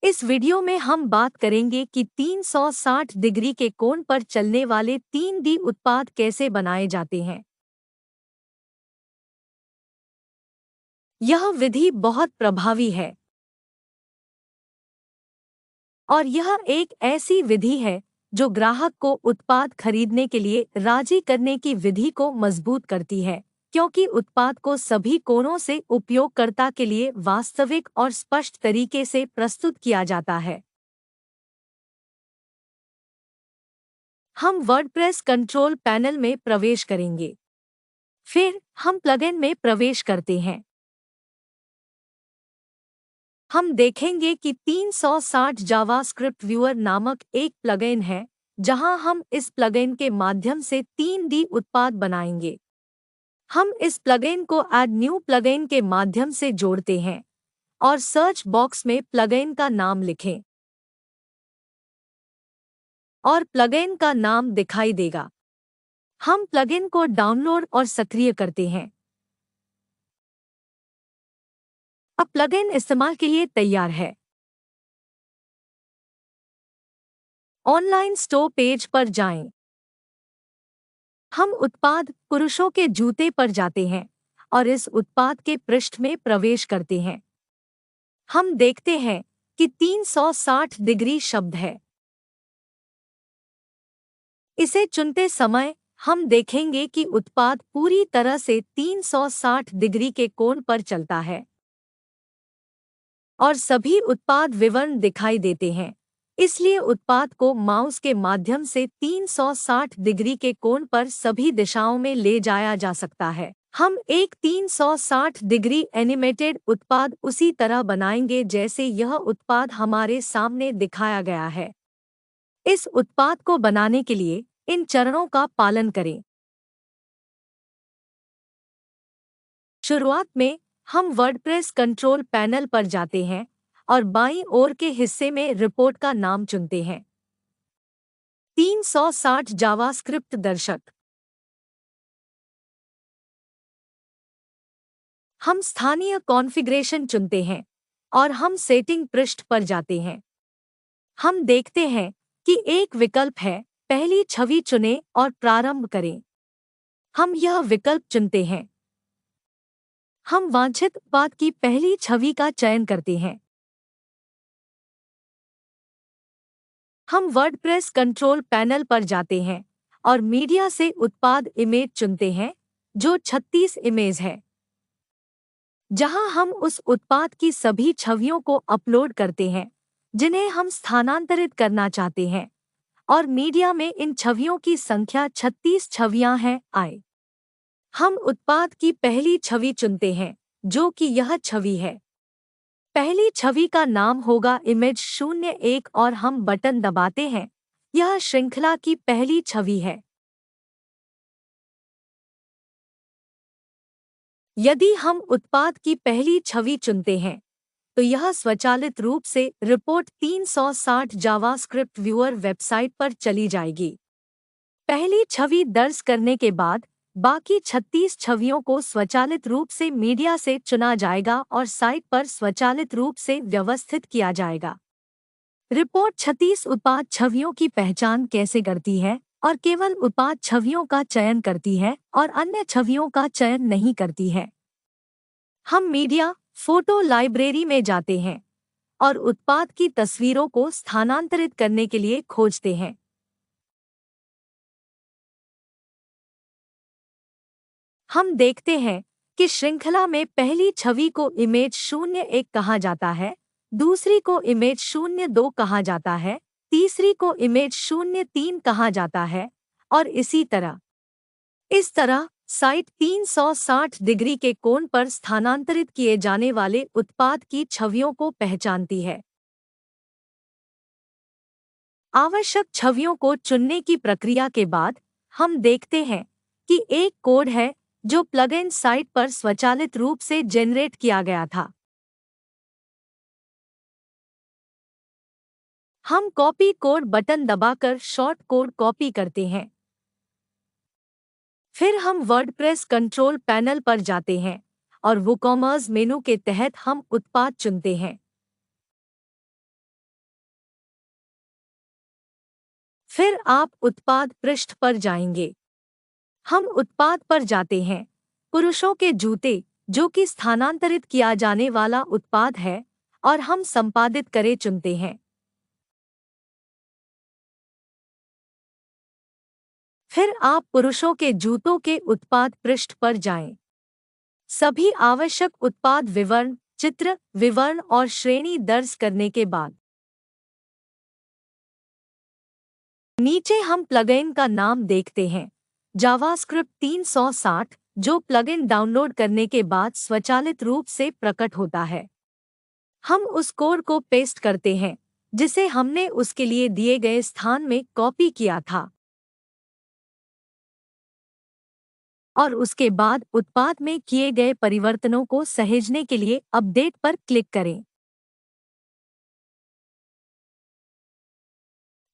इस वीडियो में हम बात करेंगे कि 360 डिग्री के कोण पर चलने वाले 3D उत्पाद कैसे बनाए जाते हैं। यह विधि बहुत प्रभावी है और यह एक ऐसी विधि है जो ग्राहक को उत्पाद खरीदने के लिए राजी करने की विधि को मजबूत करती है, क्योंकि उत्पाद को सभी कोणों से उपयोगकर्ता के लिए वास्तविक और स्पष्ट तरीके से प्रस्तुत किया जाता है। हम वर्डप्रेस कंट्रोल पैनल में प्रवेश करेंगे। फिर हम प्लगइन में प्रवेश करते हैं। हम देखेंगे कि 360 जावास्क्रिप्ट व्यूअर नामक एक प्लगइन है, जहां हम इस प्लगइन के माध्यम से 3D उत्पाद बनाएंगे। हम इस प्लगइन को ऐड न्यू प्लगइन के माध्यम से जोड़ते हैं और सर्च बॉक्स में प्लगइन का नाम लिखें और प्लगइन का नाम दिखाई देगा। हम प्लगइन को डाउनलोड और सक्रिय करते हैं। अब प्लगइन इस्तेमाल के लिए तैयार है। ऑनलाइन स्टोर पेज पर जाएं। हम उत्पाद पुरुषों के जूते पर जाते हैं और इस उत्पाद के पृष्ठ में प्रवेश करते हैं। हम देखते हैं कि 360 डिग्री शब्द है। इसे चुनते समय हम देखेंगे कि उत्पाद पूरी तरह से 360 डिग्री के कोण पर चलता है और सभी उत्पाद विवरण दिखाई देते हैं। इसलिए उत्पाद को माउस के माध्यम से 360 डिग्री के कोण पर सभी दिशाओं में ले जाया जा सकता है। हम एक 360 डिग्री एनिमेटेड उत्पाद उसी तरह बनाएंगे जैसे यह उत्पाद हमारे सामने दिखाया गया है। इस उत्पाद को बनाने के लिए इन चरणों का पालन करें। शुरुआत में हम वर्डप्रेस कंट्रोल पैनल पर जाते हैं और बाईं ओर के हिस्से में रिपोर्ट का नाम चुनते हैं। 360 जावास्क्रिप्ट दर्शक। हम स्थानीय कॉन्फ़िगरेशन चुनते हैं और हम सेटिंग पृष्ठ पर जाते हैं। हम देखते हैं कि एक विकल्प है, पहली छवि चुनें और प्रारंभ करें। हम यह विकल्प चुनते हैं। हम वांछित उत्पाद की पहली छवि का चयन करते हैं। हम वर्डप्रेस कंट्रोल पैनल पर जाते हैं और मीडिया से उत्पाद इमेज चुनते हैं, जो 36 इमेज है, जहां हम उस उत्पाद की सभी छवियों को अपलोड करते हैं जिन्हें हम स्थानांतरित करना चाहते हैं, और मीडिया में इन छवियों की संख्या 36 छवियां हैं। हम उत्पाद की पहली छवि चुनते हैं, जो कि यह छवि है। पहली छवि का नाम होगा इमेज 01 और हम बटन दबाते हैं। यह श्रृंखला की पहली छवि है। यदि हम उत्पाद की पहली छवि चुनते हैं, तो यह स्वचालित रूप से रिपोर्ट 360 जावास्क्रिप्ट व्यूअर वेबसाइट पर चली जाएगी। पहली छवि दर्ज करने के बाद बाकी 36 छवियों को स्वचालित रूप से मीडिया से चुना जाएगा और साइट पर स्वचालित रूप से व्यवस्थित किया जाएगा। रिपोर्ट 36 उत्पाद छवियों की पहचान कैसे करती है और केवल उत्पाद छवियों का चयन करती है और अन्य छवियों का चयन नहीं करती है। हम मीडिया फोटो लाइब्रेरी में जाते हैं और उत्पाद की तस्वीरों को स्थानांतरित करने के लिए खोजते हैं। हम देखते हैं कि श्रृंखला में पहली छवि को इमेज 01 कहा जाता है, दूसरी को इमेज 02 कहा जाता है, तीसरी को इमेज 03 कहा जाता है और इसी तरह। इस तरह साइट 360 डिग्री के कोण पर स्थानांतरित किए जाने वाले उत्पाद की छवियों को पहचानती है। आवश्यक छवियों को चुनने की प्रक्रिया के बाद हम देखते हैं कि एक कोड है जो प्लगइन साइट पर स्वचालित रूप से जनरेट किया गया था। हम कॉपी कोड बटन दबाकर शॉर्ट कोड कॉपी करते हैं। फिर हम वर्डप्रेस कंट्रोल पैनल पर जाते हैं और वूकॉमर्स मेनू के तहत हम उत्पाद चुनते हैं। फिर आप उत्पाद पृष्ठ पर जाएंगे। हम उत्पाद पर जाते हैं। पुरुषों के जूते, जो कि स्थानांतरित किया जाने वाला उत्पाद है, और हम संपादित करें चुनते हैं। फिर आप पुरुषों के जूतों के उत्पाद पृष्ठ पर जाएं। सभी आवश्यक उत्पाद विवरण, चित्र विवरण और श्रेणी दर्ज करने के बाद नीचे हम प्लगइन का नाम देखते हैं, जावास्क्रिप्ट 360, जो प्लगइन डाउनलोड करने के बाद स्वचालित रूप से प्रकट होता है। हम उस कोड को पेस्ट करते हैं जिसे हमने उसके लिए दिए गए स्थान में कॉपी किया था, और उसके बाद उत्पाद में किए गए परिवर्तनों को सहेजने के लिए अपडेट पर क्लिक करें।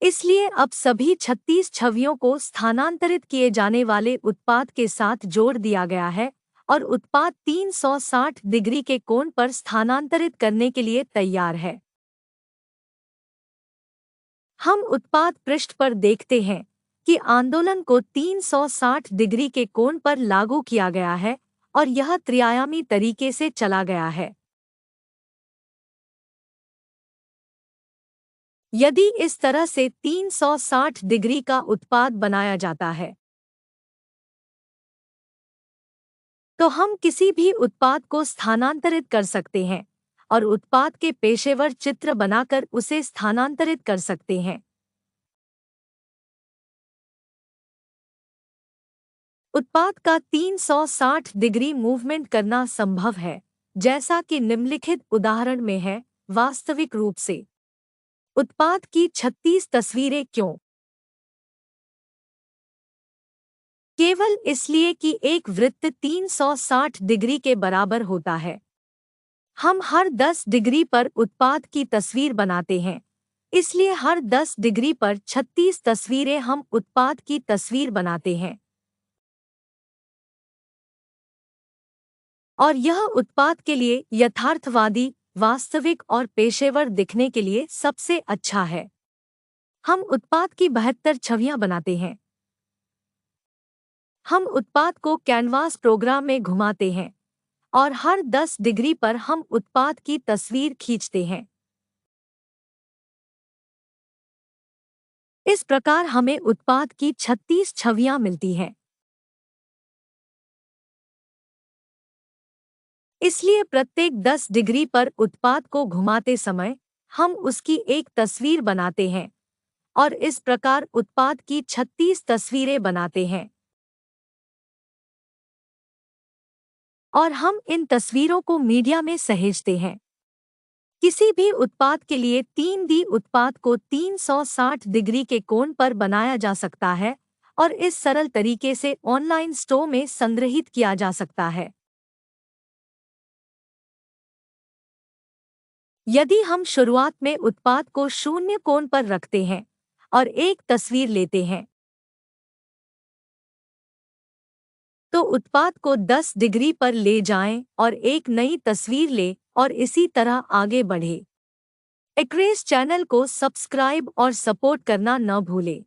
इसलिए अब सभी 36 छवियों को स्थानांतरित किए जाने वाले उत्पाद के साथ जोड़ दिया गया है और उत्पाद 360 डिग्री के कोण पर स्थानांतरित करने के लिए तैयार है। हम उत्पाद पृष्ठ पर देखते हैं कि आंदोलन को 360 डिग्री के कोण पर लागू किया गया है और यह त्रिआयामी तरीके से चला गया है। यदि इस तरह से 360 डिग्री का उत्पाद बनाया जाता है, तो हम किसी भी उत्पाद को स्थानांतरित कर सकते हैं और उत्पाद के पेशेवर चित्र बनाकर उसे स्थानांतरित कर सकते हैं। उत्पाद का 360 डिग्री मूवमेंट करना संभव है, जैसा कि निम्नलिखित उदाहरण में है। वास्तविक रूप से उत्पाद की 36 तस्वीरें क्यों? केवल इसलिए कि एक वृत्त 360 डिग्री के बराबर होता है। हम हर 10 डिग्री पर उत्पाद की तस्वीर बनाते हैं, इसलिए हर 10 डिग्री पर 36 तस्वीरें हम उत्पाद की तस्वीर बनाते हैं। और यह उत्पाद के लिए यथार्थवादी, वास्तविक और पेशेवर दिखने के लिए सबसे अच्छा है। हम उत्पाद की 72 छवियां बनाते हैं। हम उत्पाद को कैनवास प्रोग्राम में घुमाते हैं और हर 10 डिग्री पर हम उत्पाद की तस्वीर खींचते हैं। इस प्रकार हमें उत्पाद की 36 छवियां मिलती हैं। इसलिए प्रत्येक 10 डिग्री पर उत्पाद को घुमाते समय हम उसकी एक तस्वीर बनाते हैं और इस प्रकार उत्पाद की 36 तस्वीरें बनाते हैं। और हम इन तस्वीरों को मीडिया में सहेजते हैं। किसी भी उत्पाद के लिए 3D उत्पाद को 360 डिग्री के कोण पर बनाया जा सकता है और इस सरल तरीके से ऑनलाइन स्टोर में संग्रहीत किया जा सकता है। यदि हम शुरुआत में उत्पाद को 0 कोण पर रखते हैं और एक तस्वीर लेते हैं, तो उत्पाद को 10 डिग्री पर ले जाएं और एक नई तस्वीर लें और इसी तरह आगे बढ़ें। एक्रेस चैनल को सब्सक्राइब और सपोर्ट करना न भूलें।